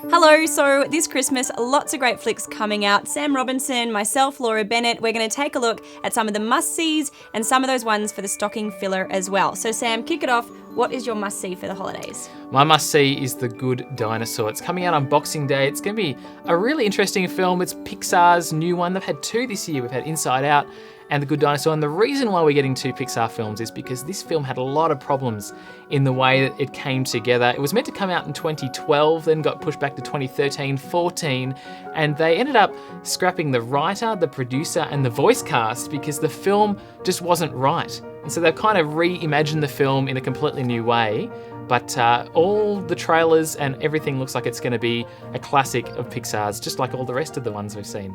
Hello, so this Christmas, lots of great flicks coming out. Sam Robinson, myself, Laura Bennett, we're going to take a look at some of the must-sees and some of those ones for the stocking filler as well. So Sam, kick it off. What is your must-see for the holidays? My must-see is The Good Dinosaur. It's coming out on Boxing Day. It's going to be a really interesting film. It's Pixar's new one. They've had two this year. We've had Inside Out and The Good Dinosaur. And the reason why we're getting two Pixar films is because this film had a lot of problems in the way that it came together. It was meant to come out in 2012, then got pushed back to 2013-14, and they ended up scrapping the writer, the producer, and the voice cast because the film just wasn't right. And so they've kind of reimagined the film in a completely new way. But all the trailers and everything looks like it's going to be a classic of Pixar's, just like all the rest of the ones we've seen.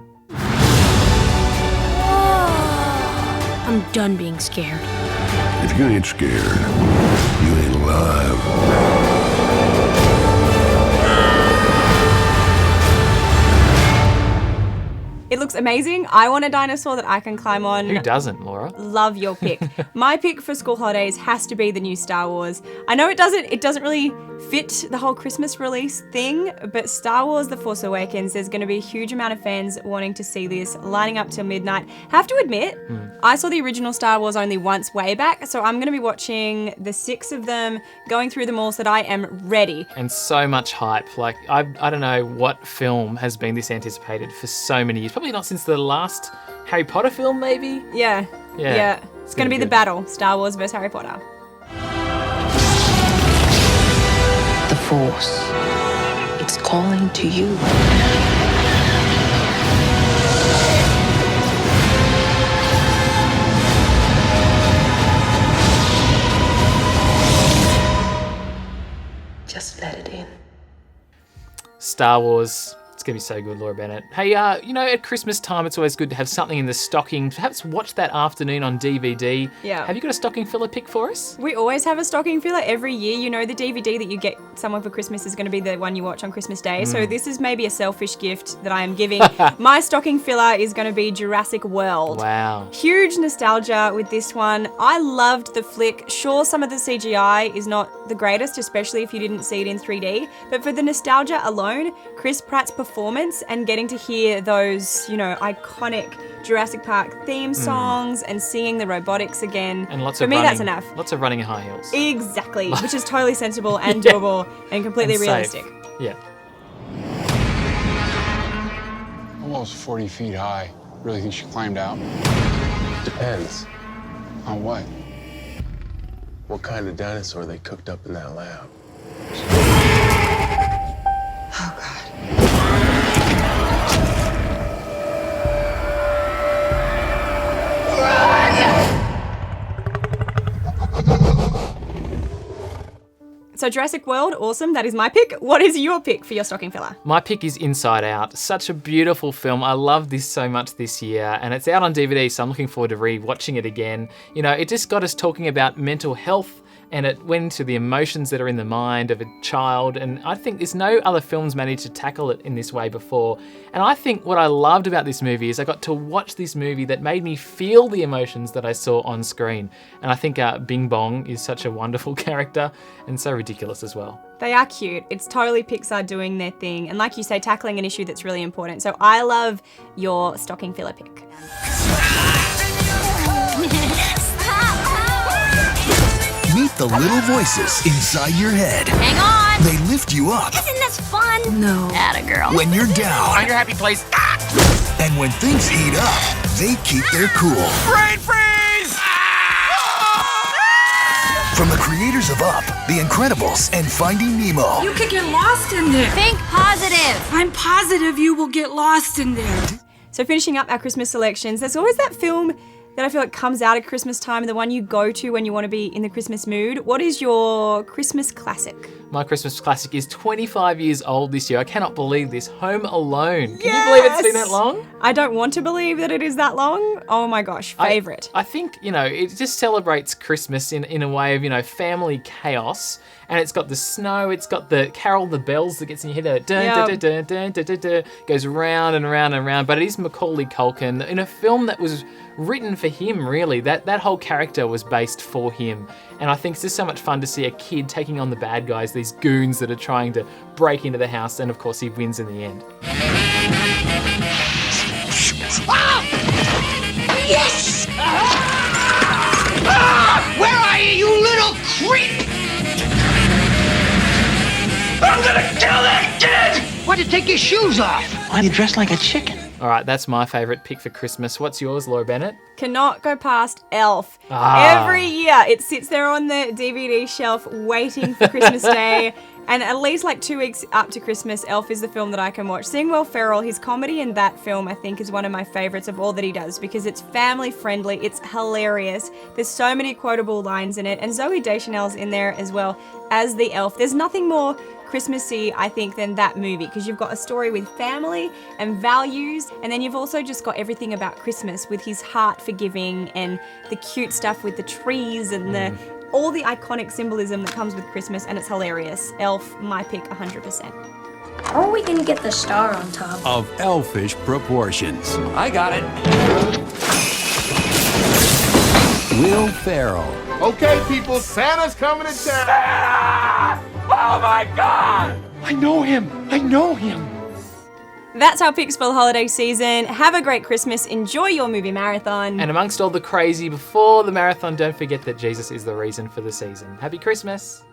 I'm done being scared. If you ain't scared, you ain't alive. It looks amazing. I want a dinosaur that I can climb on. Who doesn't, Laura? Love your pick. My pick for school holidays has to be the new Star Wars. I know it doesn't really fit the whole Christmas release thing, but Star Wars The Force Awakens, there's going to be a huge amount of fans wanting to see this, lining up till midnight. Have to admit, I saw the original Star Wars only once way back, so I'm going to be watching the 6 of them, going through them all so that I am ready. And so much hype. Like, I don't know what film has been this anticipated for so many years. Probably not since the last Harry Potter film, maybe? Yeah. It's going to be the battle, Star Wars versus Harry Potter. The Force. It's calling to you. Just let it in. Star Wars. It's going to be so good, Laura Bennett. Hey, at Christmas time, it's always good to have something in the stocking. Perhaps watch that afternoon on DVD. Yeah. Have you got a stocking filler pick for us? We always have a stocking filler every year. You know, the DVD that you get someone for Christmas is going to be the one you watch on Christmas Day. So this is maybe a selfish gift that I am giving. My stocking filler is going to be Jurassic World. Wow. Huge nostalgia with this one. I loved the flick. Sure, some of the CGI is not the greatest, especially if you didn't see it in 3D. But for the nostalgia alone, Chris Pratt's performance and getting to hear those, iconic Jurassic Park theme songs and seeing the robotics again. And lots for of me, running, that's enough. Lots of running in high heels. Exactly, which is totally sensible and doable and completely And realistic. safe. Yeah. Almost 40 feet high. Really think she climbed out? Depends. On what? What kind of dinosaur they cooked up in that lab. Oh, God. So Jurassic World, awesome. That is my pick. What is your pick for your stocking filler? My pick is Inside Out. Such a beautiful film. I love this so much this year, and it's out on DVD, so I'm looking forward to re-watching it again. It just got us talking about mental health, and it went into the emotions that are in the mind of a child, and I think there's no other films managed to tackle it in this way before. And I think what I loved about this movie is I got to watch this movie that made me feel the emotions that I saw on screen. And I think Bing Bong is such a wonderful character and so ridiculous as well. They are cute. It's totally Pixar doing their thing. And like you say, tackling an issue that's really important. So I love your stocking filler pick. Meet the little voices inside your head. Hang on! They lift you up Isn't this fun? No. Atta girl. when you're down. Find your happy place. And when things heat up, they keep their cool. Brain freeze! From the creators of Up, The Incredibles, and Finding Nemo. You could get lost in there. Think positive. I'm positive you will get lost in there. So finishing up our Christmas selections, there's always that film that I feel like comes out at Christmas time, the one you go to when you want to be in the Christmas mood. What is your Christmas classic? My Christmas classic is 25 years old this year. I cannot believe this. Home Alone. Can you believe it's been that long? I don't want to believe that it is that long. Oh my gosh, favourite. I think, it just celebrates Christmas in a way of, family chaos. And it's got the snow, it's got the Carol the Bells that gets in your head. Goes round and round and round. But it is Macaulay Culkin in a film that was written for for him, really. That whole character was based for him. And I think it's just so much fun to see a kid taking on the bad guys, these goons that are trying to break into the house, and of course he wins in the end. Yes! Where are you, you little creep? I'm gonna kill that kid! Why'd you take your shoes off? Why do you dress like a chicken? All right, that's my favourite pick for Christmas. What's yours, Laura Bennett? Cannot go past Elf. Every year it sits there on the DVD shelf waiting for Christmas Day. And at least like 2 weeks up to Christmas, Elf is the film that I can watch. Seeing Will Ferrell, his comedy in that film, I think, is one of my favourites of all that he does because it's family friendly, it's hilarious. There's so many quotable lines in it, and Zooey Deschanel's in there as well as the elf. There's nothing more Christmassy, I think, than that movie because you've got a story with family and values, and then you've also just got everything about Christmas with his heart forgiving and the cute stuff with the trees and all the iconic symbolism that comes with Christmas, and it's hilarious. Elf, my pick 100%. How are we gonna get the star on top? Of elfish proportions. I got it. Will Ferrell. Okay, people, Santa's coming to town. Santa! Oh my God! I know him. That's our picks for the holiday season. Have a great Christmas. Enjoy your movie marathon. And amongst all the crazy before the marathon, don't forget that Jesus is the reason for the season. Happy Christmas.